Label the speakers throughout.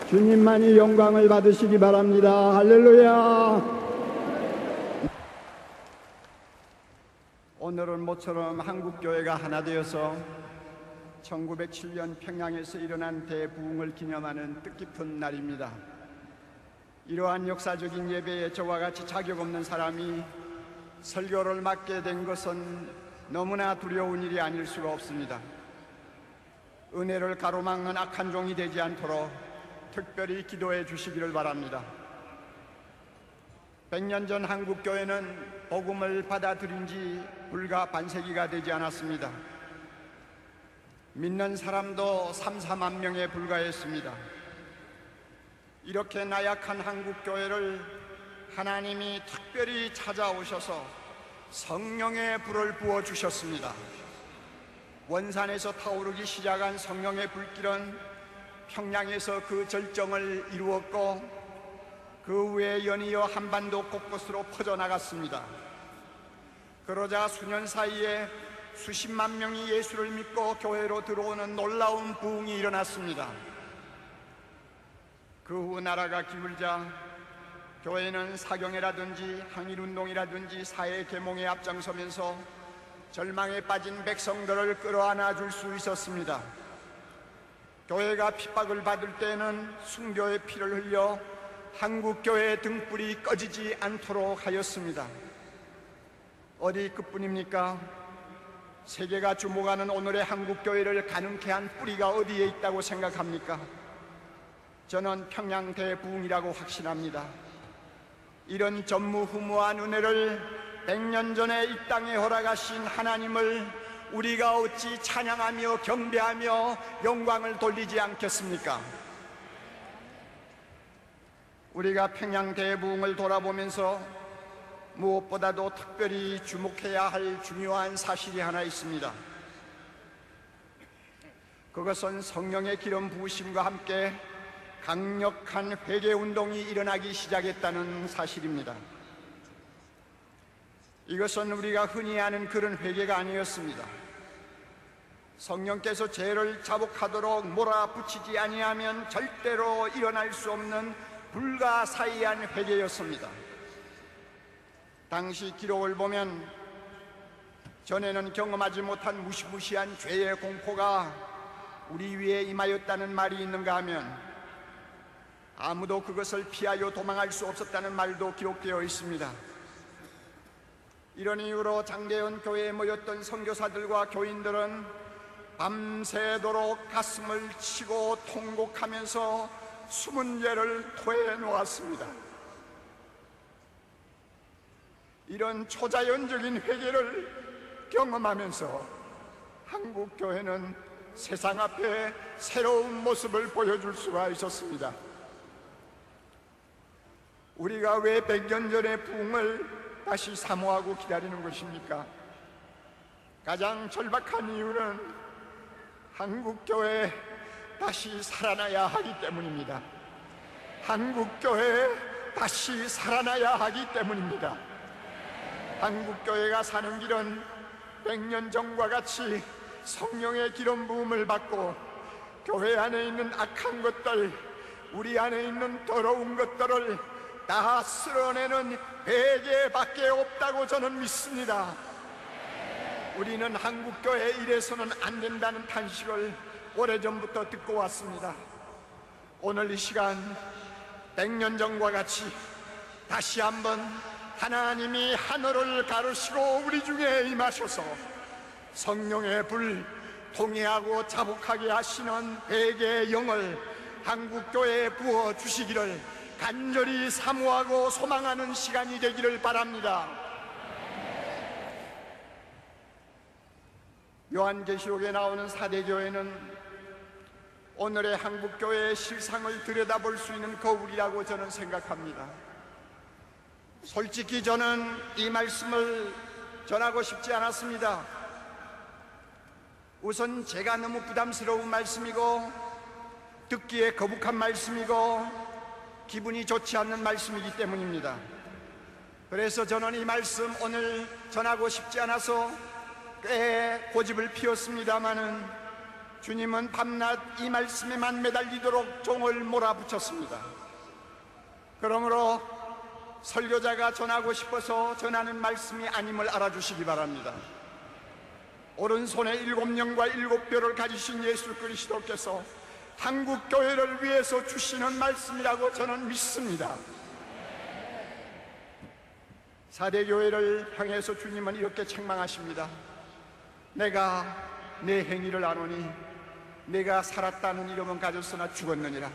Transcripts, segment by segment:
Speaker 1: 주님만이 영광을 받으시기 바랍니다. 할렐루야. 오늘은 모처럼 한국교회가 하나 되어서 1907년 평양에서 일어난 대부흥을 기념하는 뜻깊은 날입니다. 이러한 역사적인 예배에 저와 같이 자격 없는 사람이 설교를 맡게 된 것은 너무나 두려운 일이 아닐 수가 없습니다. 은혜를 가로막는 악한 종이 되지 않도록 특별히 기도해 주시기를 바랍니다. 100년 전 한국교회는 복음을 받아들인 지 불과 반세기가 되지 않았습니다. 믿는 사람도 3, 4만 명에 불과했습니다. 이렇게 나약한 한국교회를 하나님이 특별히 찾아오셔서 성령의 불을 부어주셨습니다. 원산에서 타오르기 시작한 성령의 불길은 평양에서 그 절정을 이루었고 그 후에 연이어 한반도 곳곳으로 퍼져나갔습니다. 그러자 수년 사이에 수십만 명이 예수를 믿고 교회로 들어오는 놀라운 부흥이 일어났습니다. 그 후 나라가 기울자 교회는 사경회라든지 항일운동이라든지 사회 계몽에 앞장서면서 절망에 빠진 백성들을 끌어안아 줄 수 있었습니다. 교회가 핍박을 받을 때에는 순교의 피를 흘려 한국교회의 등불이 꺼지지 않도록 하였습니다. 어디 그뿐입니까? 세계가 주목하는 오늘의 한국교회를 가능케 한 뿌리가 어디에 있다고 생각합니까? 저는 평양 대부흥이라고 확신합니다. 이런 전무후무한 은혜를 100년 전에 이 땅에 허락하신 하나님을 우리가 어찌 찬양하며 경배하며 영광을 돌리지 않겠습니까? 우리가 평양 대부흥을 돌아보면서 무엇보다도 특별히 주목해야 할 중요한 사실이 하나 있습니다. 그것은 성령의 기름 부으심과 함께 강력한 회개운동이 일어나기 시작했다는 사실입니다. 이것은 우리가 흔히 아는 그런 회개가 아니었습니다. 성령께서 죄를 자복하도록 몰아붙이지 아니하면 절대로 일어날 수 없는 불가사의한 회개였습니다. 당시 기록을 보면 전에는 경험하지 못한 무시무시한 죄의 공포가 우리 위에 임하였다는 말이 있는가 하면 아무도 그것을 피하여 도망할 수 없었다는 말도 기록되어 있습니다. 이런 이유로 장대현 교회에 모였던 선교사들과 교인들은 밤새도록 가슴을 치고 통곡하면서 숨은 죄를 토해 놓았습니다. 이런 초자연적인 회개를 경험하면서 한국교회는 세상 앞에 새로운 모습을 보여줄 수가 있었습니다. 우리가 왜 100년 전의 부흥을 다시 사모하고 기다리는 것입니까? 가장 절박한 이유는 한국교회 다시 살아나야 하기 때문입니다. 한국교회 다시 살아나야 하기 때문입니다. 한국교회가 사는 길은 100년 전과 같이 성령의 기름 부음을 받고 교회 안에 있는 악한 것들, 우리 안에 있는 더러운 것들을 다 쓸어내는 회개밖에 없다고 저는 믿습니다. 우리는 한국교회 이래서는 안 된다는 탄식을 오래전부터 듣고 왔습니다. 오늘 이 시간 100년 전과 같이 다시 한번 하나님이 하늘을 가르시고 우리 중에 임하셔서 성령의 불, 통회하고 자복하게 하시는 회개의 영을 한국교회에 부어주시기를 간절히 사모하고 소망하는 시간이 되기를 바랍니다. 요한계시록에 나오는 사대교회는 오늘의 한국교회의 실상을 들여다볼 수 있는 거울이라고 저는 생각합니다. 솔직히 저는 이 말씀을 전하고 싶지 않았습니다. 우선 제가 너무 부담스러운 말씀이고 듣기에 거북한 말씀이고 기분이 좋지 않는 말씀이기 때문입니다. 그래서 저는 이 말씀 오늘 전하고 싶지 않아서 꽤 고집을 피웠습니다마는 주님은 밤낮 이 말씀에만 매달리도록 종을 몰아붙였습니다. 그러므로 설교자가 전하고 싶어서 전하는 말씀이 아님을 알아주시기 바랍니다. 오른손에 7영과 7뼈를 가지신 예수 그리스도께서 한국 교회를 위해서 주시는 말씀이라고 저는 믿습니다. 4대 교회를 향해서 주님은 이렇게 책망하십니다. 내가 내 행위를 아노니 내가 살았다는 이름은 가졌으나 죽었느니라.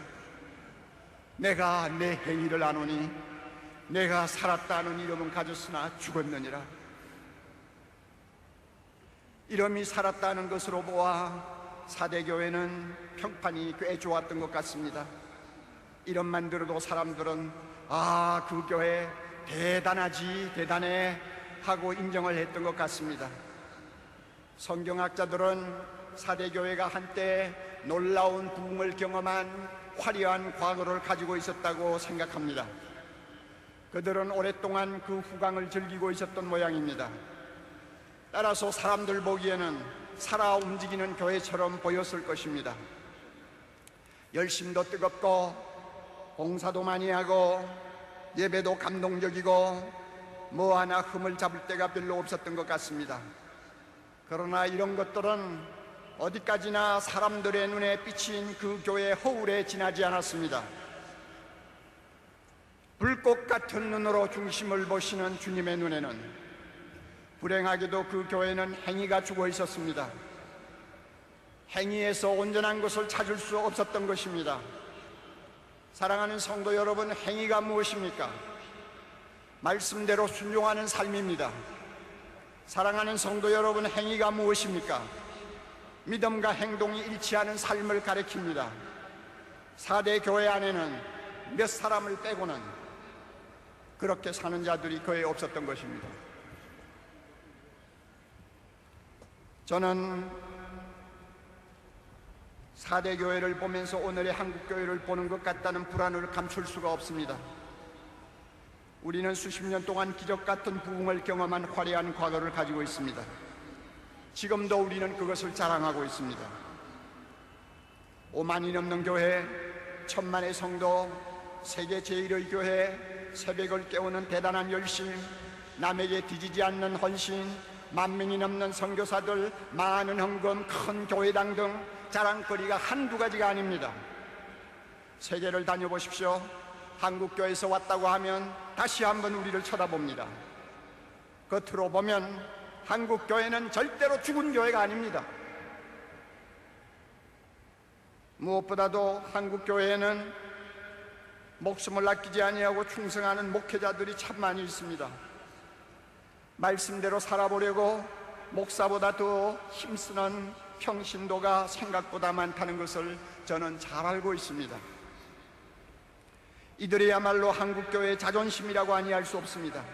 Speaker 1: 내가 내 행위를 아노니 내가 살았다는 이름은 가졌으나 죽었느니라. 이름이 살았다는 것으로 보아 4대 교회는 평판이 꽤 좋았던 것 같습니다. 이름만 들어도 사람들은 아, 그 교회 대단하지, 대단해 하고 인정을 했던 것 같습니다. 성경학자들은 4대 교회가 한때 놀라운 부흥을 경험한 화려한 과거를 가지고 있었다고 생각합니다. 그들은 오랫동안 그 후광을 즐기고 있었던 모양입니다. 따라서 사람들 보기에는 살아 움직이는 교회처럼 보였을 것입니다. 열심도 뜨겁고 봉사도 많이 하고 예배도 감동적이고 뭐 하나 흠을 잡을 데가 별로 없었던 것 같습니다. 그러나 이런 것들은 어디까지나 사람들의 눈에 비친 그 교회의 허울에 지나지 않았습니다. 불꽃 같은 눈으로 중심을 보시는 주님의 눈에는 불행하게도 그 교회는 행위가 죽어 있었습니다. 행위에서 온전한 것을 찾을 수 없었던 것입니다. 사랑하는 성도 여러분, 행위가 무엇입니까? 말씀대로 순종하는 삶입니다. 사랑하는 성도 여러분, 행위가 무엇입니까? 믿음과 행동이 일치하는 삶을 가리킵니다. 4대 교회 안에는 몇 사람을 빼고는 그렇게 사는 자들이 거의 없었던 것입니다. 저는 4대 교회를 보면서 오늘의 한국 교회를 보는 것 같다는 불안을 감출 수가 없습니다. 우리는 수십 년 동안 기적 같은 부흥을 경험한 화려한 과거를 가지고 있습니다. 지금도 우리는 그것을 자랑하고 있습니다. 5만이 넘는 교회, 1000만의 성도, 세계 제1의 교회, 새벽을 깨우는 대단한 열심, 남에게 뒤지지 않는 헌신, 10,000명이 넘는 선교사들, 많은 헌금, 큰 교회당 등 자랑거리가 한두 가지가 아닙니다. 세계를 다녀보십시오. 한국교회에서 왔다고 하면 다시 한번 우리를 쳐다봅니다. 겉으로 보면 한국교회는 절대로 죽은 교회가 아닙니다. 무엇보다도 한국교회에는 목숨을 아끼지 아니하고 충성하는 목회자들이 참 많이 있습니다. 말씀대로 살아보려고 목사보다 더 힘쓰는 평신도가 생각보다 많다는 것을 저는 잘 알고 있습니다. 이들이야말로 한국교회의 자존심이라고 아니할 수 없습니다.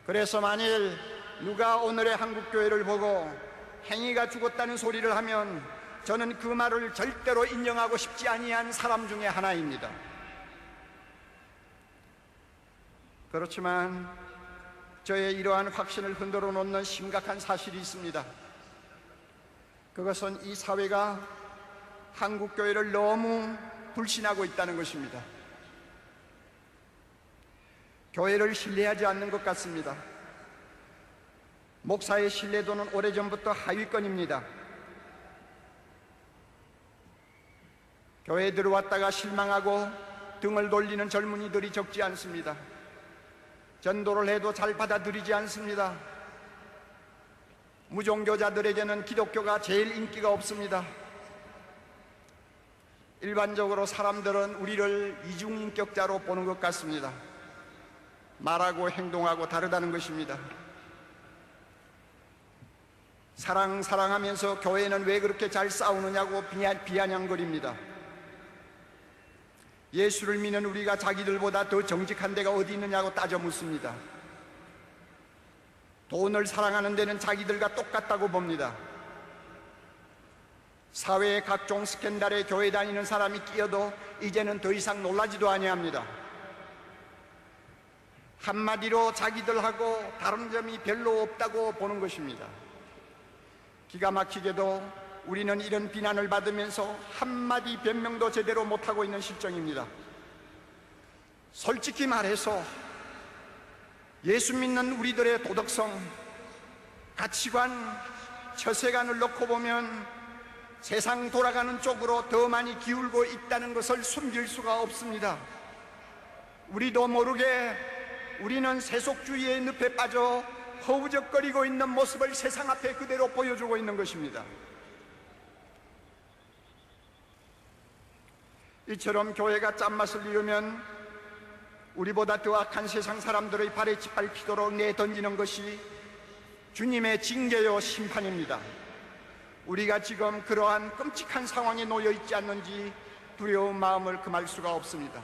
Speaker 1: 그래서 만일 누가 오늘의 한국교회를 보고 행위가 죽었다는 소리를 하면 저는 그 말을 절대로 인정하고 싶지 아니한 사람 중에 하나입니다. 그렇지만 저의 이러한 확신을 흔들어 놓는 심각한 사실이 있습니다. 그것은 이 사회가 한국교회를 너무 불신하고 있다는 것입니다. 교회를 신뢰하지 않는 것 같습니다. 목사의 신뢰도는 오래전부터 하위권입니다. 교회에 들어왔다가 실망하고 등을 돌리는 젊은이들이 적지 않습니다. 전도를 해도 잘 받아들이지 않습니다. 무종교자들에게는 기독교가 제일 인기가 없습니다. 일반적으로 사람들은 우리를 이중인격자로 보는 것 같습니다. 말하고 행동하고 다르다는 것입니다. 사랑하면서 교회는 왜 그렇게 잘 싸우느냐고 비아냥거립니다. 예수를 믿는 우리가 자기들보다 더 정직한 데가 어디 있느냐고 따져 묻습니다. 돈을 사랑하는 데는 자기들과 똑같다고 봅니다. 사회의 각종 스캔들에 교회 다니는 사람이 끼어도 이제는 더 이상 놀라지도 아니합니다. 한마디로 자기들하고 다른 점이 별로 없다고 보는 것입니다. 기가 막히게도 우리는 이런 비난을 받으면서 한마디 변명도 제대로 못하고 있는 실정입니다. 솔직히 말해서 예수 믿는 우리들의 도덕성, 가치관, 처세관을 놓고 보면 세상 돌아가는 쪽으로 더 많이 기울고 있다는 것을 숨길 수가 없습니다. 우리도 모르게 우리는 세속주의의 늪에 빠져 허우적거리고 있는 모습을 세상 앞에 그대로 보여주고 있는 것입니다. 이처럼 교회가 짠맛을 잃으면 우리보다 더 악한 세상 사람들의 발에 짓밟히도록 내던지는 것이 주님의 징계요 심판입니다. 우리가 지금 그러한 끔찍한 상황에 놓여 있지 않는지 두려운 마음을 금할 수가 없습니다.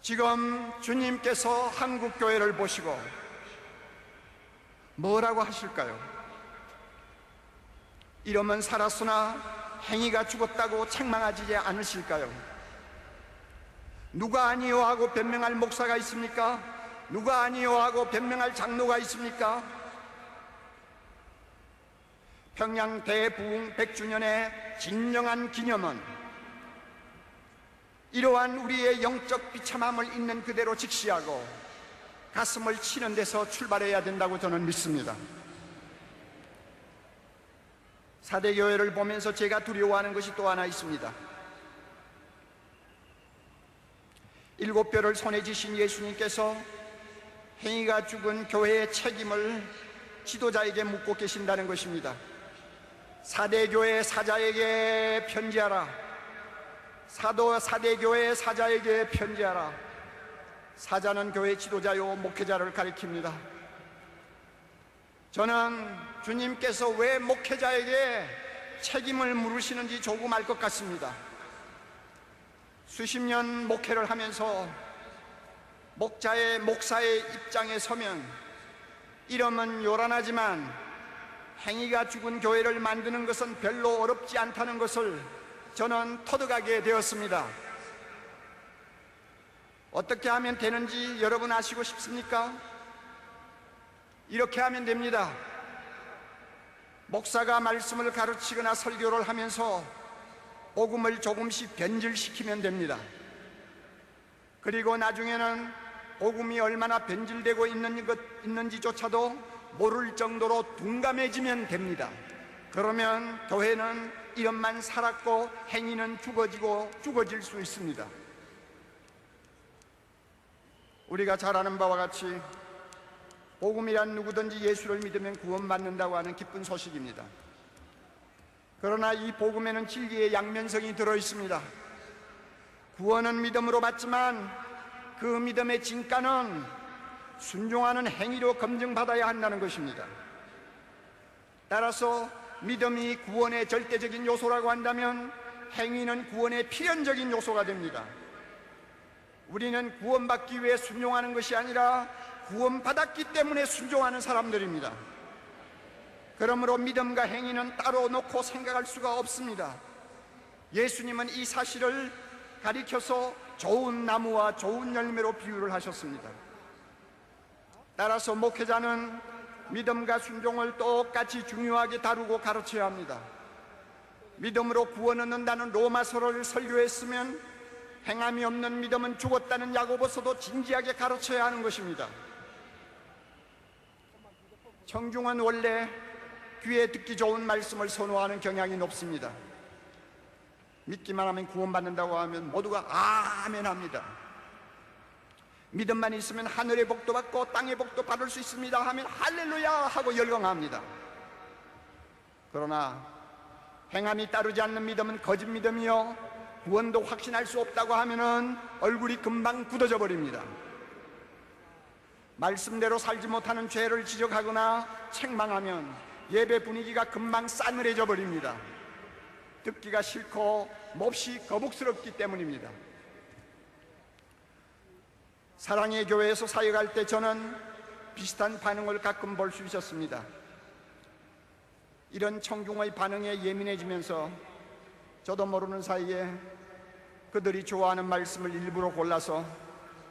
Speaker 1: 지금 주님께서 한국교회를 보시고 뭐라고 하실까요? 이러면 살았으나 행위가 죽었다고 책망하지 않으실까요? 누가 아니요 하고 변명할 목사가 있습니까? 누가 아니요 하고 변명할 장로가 있습니까? 평양 대부흥 100주년의 진정한 기념은 이러한 우리의 영적 비참함을 있는 그대로 직시하고 가슴을 치는 데서 출발해야 된다고 저는 믿습니다. 사대교회를 보면서 제가 두려워하는 것이 또 하나 있습니다. 7별을 손에 쥐신 예수님께서 행위가 죽은 교회의 책임을 지도자에게 묻고 계신다는 것입니다. 사대교회 사자에게 편지하라. 사대교회 사자에게 편지하라. 사자는 교회 지도자요 목회자를 가리킵니다. 저는 주님께서 왜 목회자에게 책임을 물으시는지 조금 알 것 같습니다. 수십 년 목회를 하면서 목사의 입장에 서면 이러면 요란하지만 행위가 죽은 교회를 만드는 것은 별로 어렵지 않다는 것을 저는 터득하게 되었습니다. 어떻게 하면 되는지 여러분 아시고 싶습니까? 이렇게 하면 됩니다. 목사가 말씀을 가르치거나 설교를 하면서 복음을 조금씩 변질시키면 됩니다. 그리고 나중에는 복음이 얼마나 변질되고 있는지조차도 모를 정도로 둔감해지면 됩니다. 그러면 교회는 이름만 살았고 행위는 죽어질 수 있습니다. 우리가 잘 아는 바와 같이 복음이란 누구든지 예수를 믿으면 구원받는다고 하는 기쁜 소식입니다. 그러나 이 복음에는 진리의 양면성이 들어있습니다. 구원은 믿음으로 받지만 그 믿음의 진가는 순종하는 행위로 검증받아야 한다는 것입니다. 따라서 믿음이 구원의 절대적인 요소라고 한다면 행위는 구원의 필연적인 요소가 됩니다. 우리는 구원받기 위해 순종하는 것이 아니라 구원받았기 때문에 순종하는 사람들입니다. 그러므로 믿음과 행위는 따로 놓고 생각할 수가 없습니다. 예수님은 이 사실을 가리켜서 좋은 나무와 좋은 열매로 비유를 하셨습니다. 따라서 목회자는 믿음과 순종을 똑같이 중요하게 다루고 가르쳐야 합니다. 믿음으로 구원 얻는다는 로마서를 설교했으면 행함이 없는 믿음은 죽었다는 야고보서도 진지하게 가르쳐야 하는 것입니다. 청중은 원래 귀에 듣기 좋은 말씀을 선호하는 경향이 높습니다. 믿기만 하면 구원받는다고 하면 모두가 아멘 합니다. 믿음만 있으면 하늘의 복도 받고 땅의 복도 받을 수 있습니다 하면 할렐루야 하고 열광합니다. 그러나 행함이 따르지 않는 믿음은 거짓 믿음이요 구원도 확신할 수 없다고 하면은 얼굴이 금방 굳어져 버립니다. 말씀대로 살지 못하는 죄를 지적하거나 책망하면 예배 분위기가 금방 싸늘해져 버립니다. 듣기가 싫고 몹시 거북스럽기 때문입니다. 사랑의 교회에서 사역할 때 저는 비슷한 반응을 가끔 볼 수 있었습니다. 이런 청중의 반응에 예민해지면서 저도 모르는 사이에 그들이 좋아하는 말씀을 일부러 골라서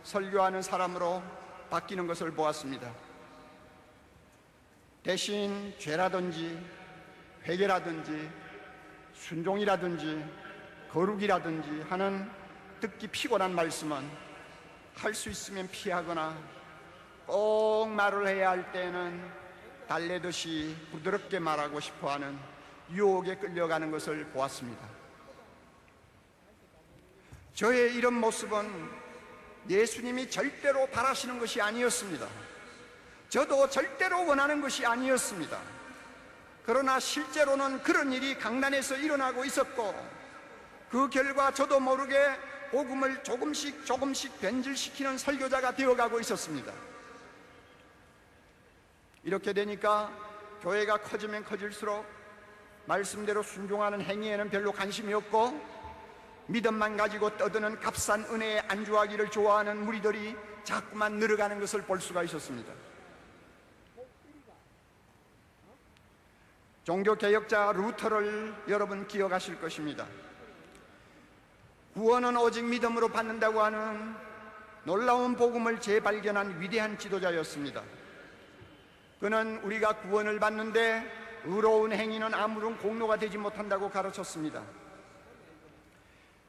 Speaker 1: 설교하는 사람으로 바뀌는 것을 보았습니다. 대신 죄라든지 회개라든지 순종이라든지 거룩이라든지 하는 듣기 피곤한 말씀은 할 수 있으면 피하거나 꼭 말을 해야 할 때는 달래듯이 부드럽게 말하고 싶어하는 유혹에 끌려가는 것을 보았습니다. 저의 이런 모습은 예수님이 절대로 바라시는 것이 아니었습니다. 저도 절대로 원하는 것이 아니었습니다. 그러나 실제로는 그런 일이 강단에서 일어나고 있었고, 그 결과 저도 모르게 복음을 조금씩 변질시키는 설교자가 되어가고 있었습니다. 이렇게 되니까 교회가 커지면 커질수록 말씀대로 순종하는 행위에는 별로 관심이 없고, 믿음만 가지고 떠드는 값싼 은혜에 안주하기를 좋아하는 무리들이 자꾸만 늘어가는 것을 볼 수가 있었습니다. 종교개혁자 루터를 여러분 기억하실 것입니다. 구원은 오직 믿음으로 받는다고 하는 놀라운 복음을 재발견한 위대한 지도자였습니다. 그는 우리가 구원을 받는데 의로운 행위는 아무런 공로가 되지 못한다고 가르쳤습니다.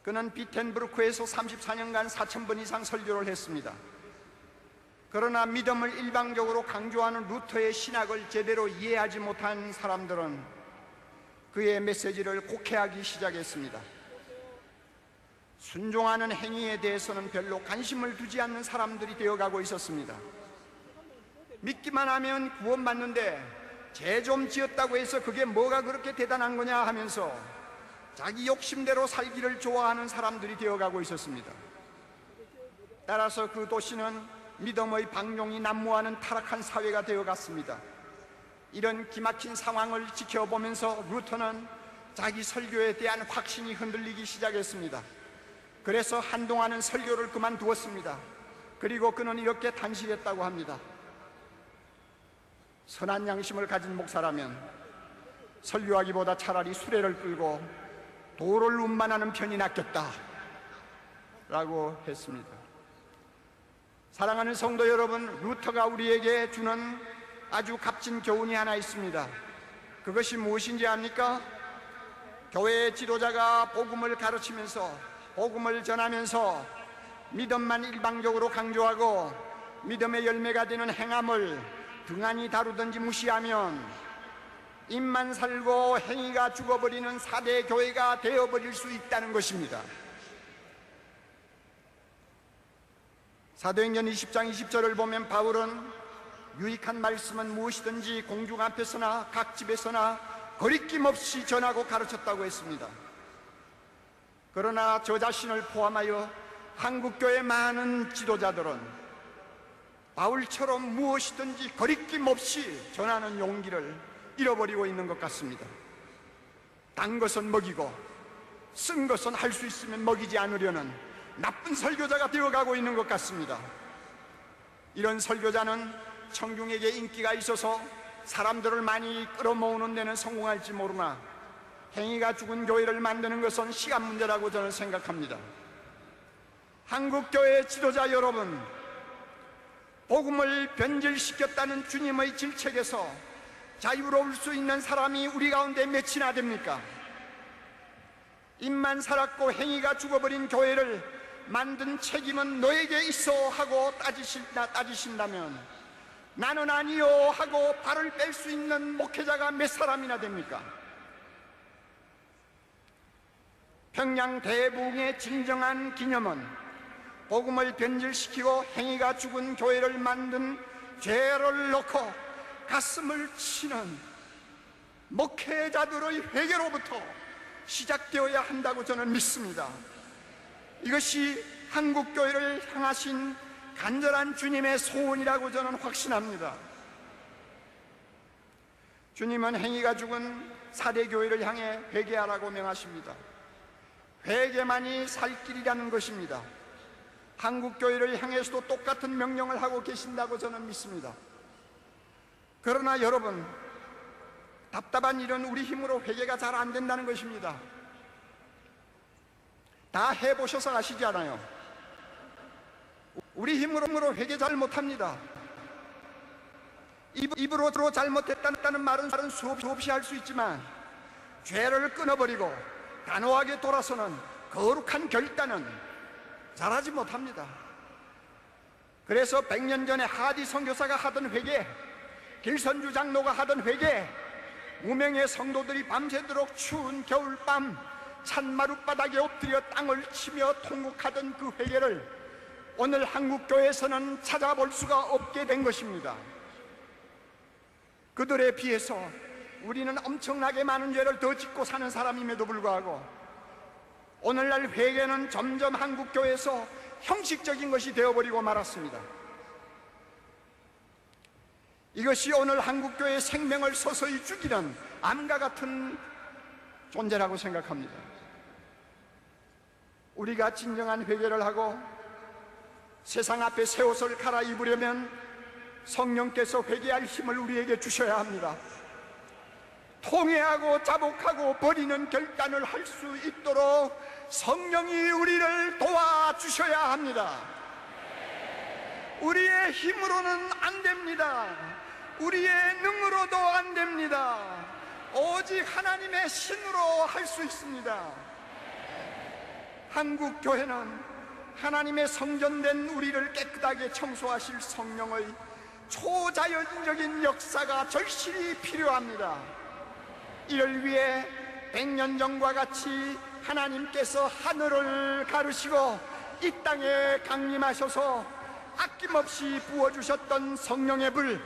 Speaker 1: 그는 비텐브루크에서 34년간 4,000번 이상 설교를 했습니다. 그러나 믿음을 일방적으로 강조하는 루터의 신학을 제대로 이해하지 못한 사람들은 그의 메시지를 곡해하기 시작했습니다. 순종하는 행위에 대해서는 별로 관심을 두지 않는 사람들이 되어가고 있었습니다. 믿기만 하면 구원받는데 죄 좀 지었다고 해서 그게 뭐가 그렇게 대단한 거냐 하면서 자기 욕심대로 살기를 좋아하는 사람들이 되어가고 있었습니다. 따라서 그 도시는 믿음의 방종이 난무하는 타락한 사회가 되어갔습니다. 이런 기막힌 상황을 지켜보면서 루터는 자기 설교에 대한 확신이 흔들리기 시작했습니다. 그래서 한동안은 설교를 그만두었습니다. 그리고 그는 이렇게 단식했다고 합니다. 선한 양심을 가진 목사라면 설교하기보다 차라리 수레를 끌고 도를 운반하는 편이 낫겠다 라고 했습니다. 사랑하는 성도 여러분, 루터가 우리에게 주는 아주 값진 교훈이 하나 있습니다. 그것이 무엇인지 압니까? 교회의 지도자가 복음을 가르치면서, 복음을 전하면서 믿음만 일방적으로 강조하고 믿음의 열매가 되는 행함을 등한히 다루든지 무시하면 입만 살고 행위가 죽어버리는 4대 교회가 되어버릴 수 있다는 것입니다. 사도행전 20장 20절을 보면 바울은 유익한 말씀은 무엇이든지 공중 앞에서나 각 집에서나 거리낌 없이 전하고 가르쳤다고 했습니다. 그러나 저 자신을 포함하여 한국교회 많은 지도자들은 바울처럼 무엇이든지 거리낌 없이 전하는 용기를 잃어버리고 있는 것 같습니다. 단 것은 먹이고 쓴 것은 할 수 있으면 먹이지 않으려는 나쁜 설교자가 되어가고 있는 것 같습니다. 이런 설교자는 청중에게 인기가 있어서 사람들을 많이 끌어모으는 데는 성공할지 모르나 행위가 죽은 교회를 만드는 것은 시간 문제라고 저는 생각합니다. 한국교회 지도자 여러분, 복음을 변질시켰다는 주님의 질책에서 자유로울 수 있는 사람이 우리 가운데 몇이나 됩니까? 입만 살았고 행위가 죽어버린 교회를 만든 책임은 너에게 있어 하고 따지신다면 나는 아니요 하고 발을 뺄 수 있는 목회자가 몇 사람이나 됩니까? 평양 대부흥의 진정한 기념은 복음을 변질시키고 행위가 죽은 교회를 만든 죄를 넣고 가슴을 치는 목회자들의 회개로부터 시작되어야 한다고 저는 믿습니다. 이것이 한국교회를 향하신 간절한 주님의 소원이라고 저는 확신합니다. 주님은 행위가 죽은 4대 교회를 향해 회개하라고 명하십니다. 회개만이 살 길이라는 것입니다. 한국교회를 향해서도 똑같은 명령을 하고 계신다고 저는 믿습니다. 그러나 여러분, 답답한 일은 우리 힘으로 회개가 잘 안 된다는 것입니다. 다 해보셔서 아시지 않아요? 우리 힘으로 회개 잘 못합니다. 입으로 잘못했다는 말은 수없이 할 수 있지만 죄를 끊어버리고 단호하게 돌아서는 거룩한 결단은 잘하지 못합니다. 그래서 100년 전에 하디 선교사가 하던 회개, 길선주 장로가 하던 회개, 무명의 성도들이 밤새도록 추운 겨울밤 찬마룻바닥에 엎드려 땅을 치며 통곡하던 그 회개를 오늘 한국교회에서는 찾아볼 수가 없게 된 것입니다. 그들에 비해서 우리는 엄청나게 많은 죄를 더 짓고 사는 사람임에도 불구하고 오늘날 회개는 점점 한국교회에서 형식적인 것이 되어버리고 말았습니다. 이것이 오늘 한국교회의 생명을 서서히 죽이는 암과 같은 존재라고 생각합니다. 우리가 진정한 회개를 하고 세상 앞에 새 옷을 갈아입으려면 성령께서 회개할 힘을 우리에게 주셔야 합니다. 통회하고 자복하고 버리는 결단을 할 수 있도록 성령이 우리를 도와주셔야 합니다. 우리의 힘으로는 안 됩니다. 우리의 능으로도 안 됩니다. 오직 하나님의 신으로 할 수 있습니다. 한국 교회는 하나님의 성전된 우리를 깨끗하게 청소하실 성령의 초자연적인 역사가 절실히 필요합니다. 이를 위해 100년 전과 같이 하나님께서 하늘을 가르시고 이 땅에 강림하셔서 아낌없이 부어주셨던 성령의 불,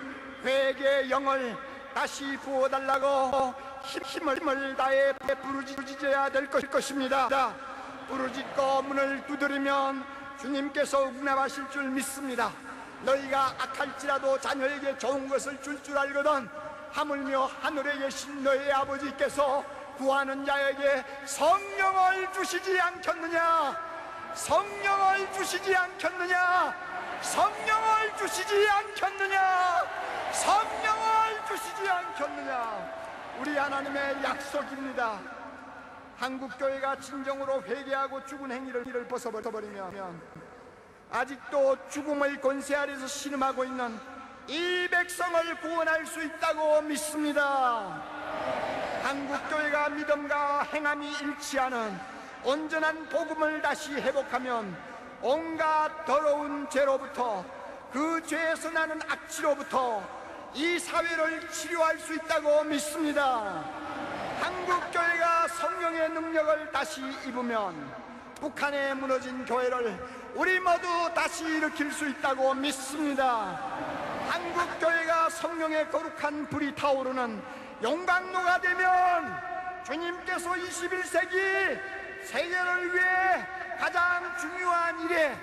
Speaker 1: 회개의 영을 다시 부어달라고 힘을 다해 부르짖어야 될 것입니다. 부르짖고 문을 두드리면 주님께서 응답하실 줄 믿습니다. 너희가 악할지라도 자녀에게 좋은 것을 줄 알거든 하물며 하늘에 계신 너희 아버지께서 구하는 자에게 성령을 주시지 않겠느냐? 성령을 주시지 않겠느냐? 성령을 주시지 않겠느냐? 성령을 주시지 않겠느냐? 우리 하나님의 약속입니다. 한국교회가 진정으로 회개하고 죽은 행위를 벗어버리면 아직도 죽음의 권세 아래서 신음하고 있는 이 백성을 구원할 수 있다고 믿습니다. 한국교회가 믿음과 행함이 일치하는 온전한 복음을 다시 회복하면 온갖 더러운 죄로부터, 그 죄에서 나는 악취로부터 이 사회를 치료할 수 있다고 믿습니다. 한국교회가 성령의 능력을 다시 입으면 북한에 무너진 교회를 우리 모두 다시 일으킬 수 있다고 믿습니다. 한국교회가 성령의 거룩한 불이 타오르는 용광로가 되면 주님께서 21세기 세계를 위해 가장 중요한 일에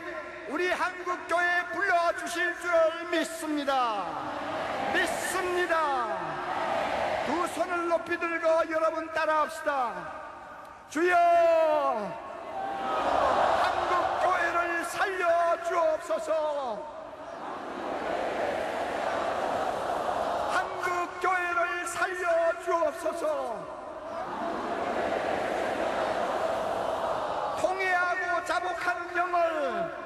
Speaker 1: 우리 한국교회에 불러주실 줄 믿습니다. 믿습니다. 두 손을 높이 들고 여러분 따라합시다. 주여, 한국교회를 살려주옵소서. 한국교회를 살려주옵소서. 통회하고 자복하는 영을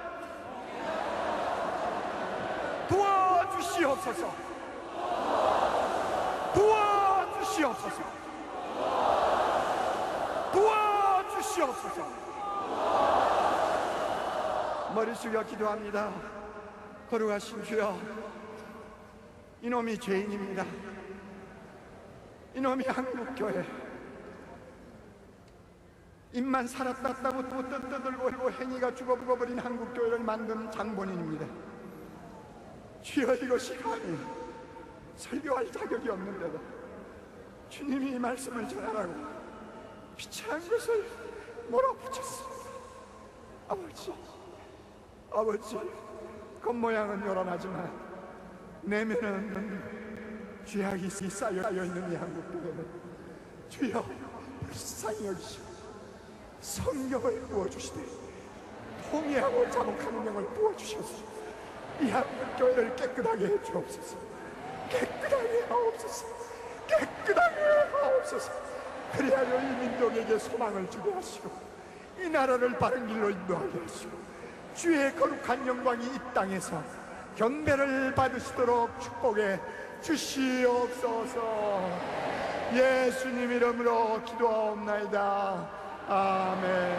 Speaker 1: 부어주시옵소서. 부어주시옵소서. 부어주시옵소서. 머리 숙여 기도합니다. 거룩하신 주여, 이놈이 죄인입니다. 이놈이 한국교회 입만 살았다고 또 떠들고 행위가 죽어버린 한국교회를 만든 장본인입니다. 주여, 이것이 감히 설교할 자격이 없는데도 주님이 이 말씀을 전하라고 비참한 것을 몰아붙였습니다. 아버지, 겉모양은 요란하지만 내면은 죄악이 쌓여있는 이 한국교회는 주여 불쌍히 여기시고 성령을 부어주시되 통회하고 자복하는 영을 부어주셔서 이 한국교회를 깨끗하게 해주옵소서. 깨끗하게 하옵소서. 깨끗하게 하옵소서. 그리하여 이 민족에게 소망을 주게 하시고 이 나라를 바른 길로 인도하게 하시고 주의 거룩한 영광이 이 땅에서 경배를 받으시도록 축복해 주시옵소서. 예수님 이름으로 기도하옵나이다. 아멘.